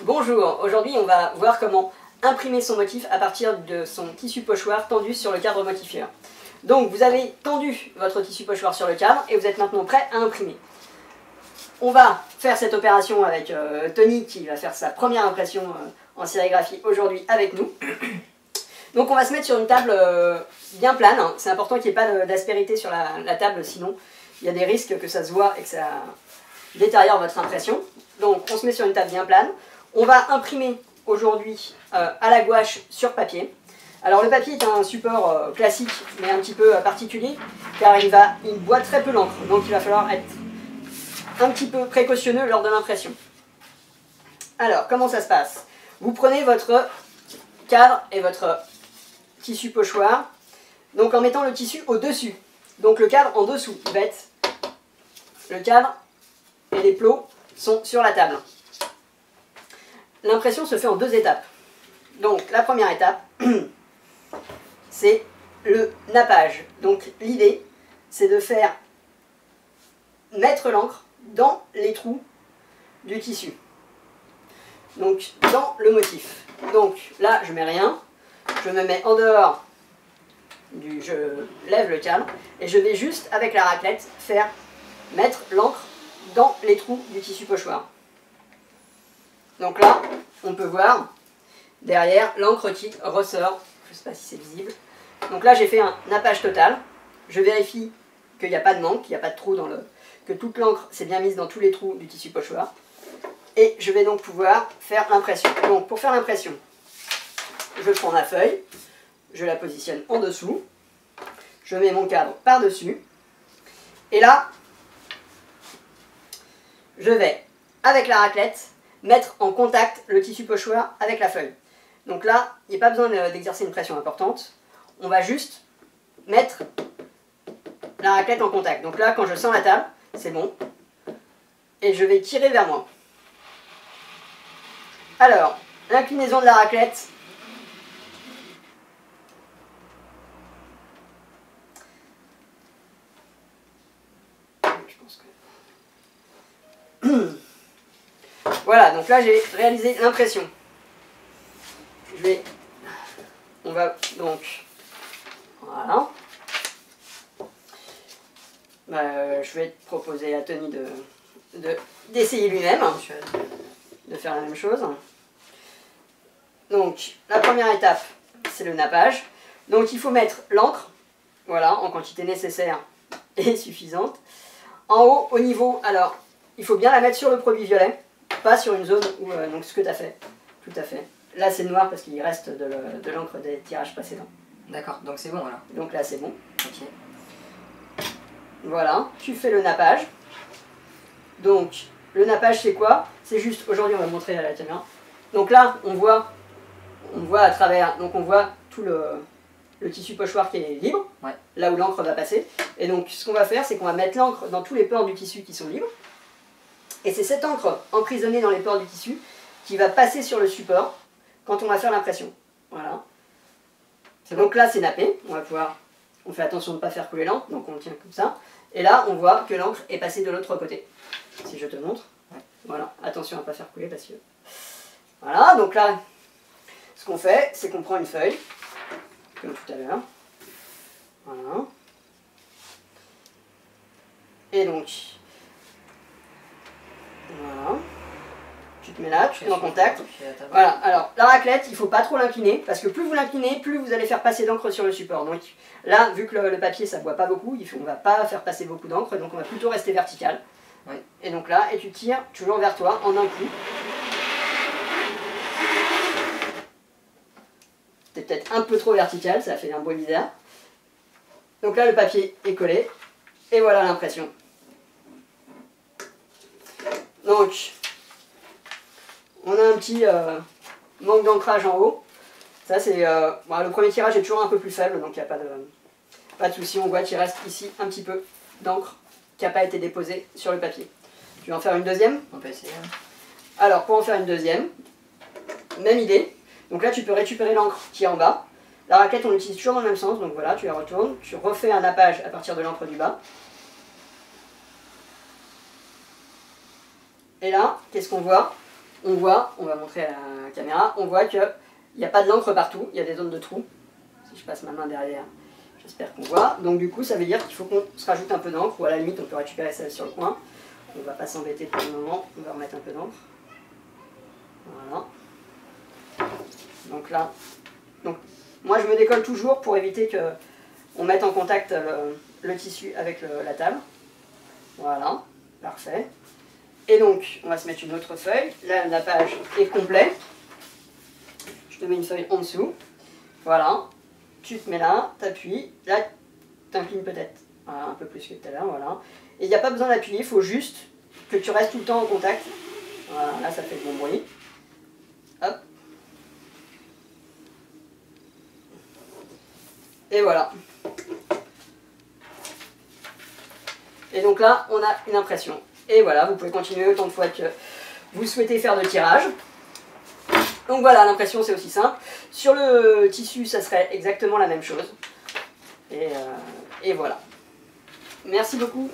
Bonjour, aujourd'hui on va voir comment imprimer son motif à partir de son tissu pochoir tendu sur le cadre motifieur. Donc vous avez tendu votre tissu pochoir sur le cadre et vous êtes maintenant prêt à imprimer. On va faire cette opération avec Tony qui va faire sa première impression en sérigraphie aujourd'hui avec nous. Donc on va se mettre sur une table bien plane, hein. C'est important qu'il n'y ait pas d'aspérité sur la table, sinon il y a des risques que ça se voit et que ça détériore votre impression. Donc on se met sur une table bien plane. On va imprimer aujourd'hui à la gouache sur papier. Alors le papier est un support classique mais un petit peu particulier car il boit très peu l'encre, donc il va falloir être un petit peu précautionneux lors de l'impression. Alors comment ça se passe? Vous prenez votre cadre et votre tissu pochoir, donc en mettant le tissu au-dessus. Donc le cadre en dessous, il va être le cadre et les plots sont sur la table. L'impression se fait en deux étapes. Donc la première étape, c'est le nappage. Donc l'idée, c'est de faire mettre l'encre dans les trous du tissu. Donc dans le motif. Donc là, je mets rien. Je me mets en dehors je lève le cadre et je vais juste avec la raclette faire mettre l'encre dans les trous du tissu pochoir. Donc là, on peut voir derrière l'encre qui ressort. Je ne sais pas si c'est visible. Donc là, j'ai fait un nappage total. Je vérifie qu'il n'y a pas de manque, qu'il n'y a pas de trou que toute l'encre s'est bien mise dans tous les trous du tissu pochoir. Et je vais donc pouvoir faire l'impression. Donc pour faire l'impression, je prends ma feuille, je la positionne en dessous, je mets mon cadre par-dessus, et là, je vais, avec la raclette, mettre en contact le tissu pochoir avec la feuille. Donc là, il n'y a pas besoin d'exercer une pression importante, on va juste mettre la raclette en contact. Donc là, quand je sens la table, c'est bon, et je vais tirer vers moi. Alors, l'inclinaison de la raclette, voilà, donc là j'ai réalisé l'impression. On va donc, voilà. Je vais proposer à Tony d'essayer lui-même, de faire la même chose. Donc la première étape, c'est le nappage. Donc il faut mettre l'encre, voilà, en quantité nécessaire et suffisante. En haut, au niveau, alors, il faut bien la mettre sur le produit violet, pas sur une zone où, donc ce que tu as fait, tout à fait. Là c'est noir parce qu'il reste de l'encre des tirages précédents. D'accord, donc c'est bon alors. Donc là c'est bon. Ok. Voilà, tu fais le nappage. Donc, le nappage c'est quoi? C'est juste, aujourd'hui on va montrer à la caméra. Donc là, on voit à travers, donc on voit tout le tissu pochoir qui est libre, ouais. Là où l'encre va passer. Et donc ce qu'on va faire, c'est qu'on va mettre l'encre dans tous les pores du tissu qui sont libres. Et c'est cette encre emprisonnée dans les pores du tissu qui va passer sur le support quand on va faire l'impression. Voilà. Donc là c'est nappé, on fait attention de ne pas faire couler l'encre, donc on le tient comme ça. Et là on voit que l'encre est passée de l'autre côté. Si je te montre, ouais. Voilà, attention à ne pas faire couler parce que... Voilà, donc là, ce qu'on fait, c'est qu'on prend une feuille, comme tout à l'heure. Voilà. Et donc, voilà. Tu te mets là, tu te mets en contact. Voilà, alors la raclette, il ne faut pas trop l'incliner, parce que plus vous l'inclinez, plus vous allez faire passer d'encre sur le support. Donc là, vu que le papier, ça ne boit pas beaucoup, on ne va pas faire passer beaucoup d'encre, donc on va plutôt rester vertical. Oui. Et donc là, et tu tires toujours vers toi en un coup. C'est peut-être un peu trop vertical, ça fait un bruit bizarre. Donc là, le papier est collé. Et voilà l'impression. Donc, on a un petit manque d'ancrage en haut. Ça, c'est le premier tirage est toujours un peu plus faible, donc il n'y a pas de souci. On voit qu'il reste ici un petit peu d'encre qui n'a pas été déposée sur le papier. Tu veux en faire une deuxième? On peut essayer. Alors, pour en faire une deuxième, même idée. Donc là, tu peux récupérer l'encre qui est en bas. La raclette, on l'utilise toujours dans le même sens. Donc voilà, tu la retournes, tu refais un nappage à partir de l'encre du bas. Et là, qu'est-ce qu'on voit? on voit, on va montrer à la caméra, on voit qu'il n'y a pas de l'encre partout, il y a des zones de trous. Si je passe ma main derrière, j'espère qu'on voit. Donc du coup, ça veut dire qu'il faut qu'on se rajoute un peu d'encre, ou à la limite, on peut récupérer celle sur le coin. On ne va pas s'embêter pour le moment, on va remettre un peu d'encre. Voilà. Donc là, moi je me décolle toujours pour éviter qu'on mette en contact le tissu avec la table. Voilà, parfait. Et donc, on va se mettre une autre feuille. Là, la page est complète. Je te mets une feuille en dessous. Voilà. Tu te mets là, t'appuies. Là, t'inclines peut-être un peu plus que tout à l'heure. Voilà. Et il n'y a pas besoin d'appuyer, il faut juste que tu restes tout le temps en contact. Voilà, là, ça fait de bon bruit. Hop. Et voilà. Et donc là, on a une impression. Et voilà, vous pouvez continuer autant de fois que vous souhaitez faire de tirage. Donc voilà, l'impression c'est aussi simple. Sur le tissu, ça serait exactement la même chose. Et voilà. Merci beaucoup.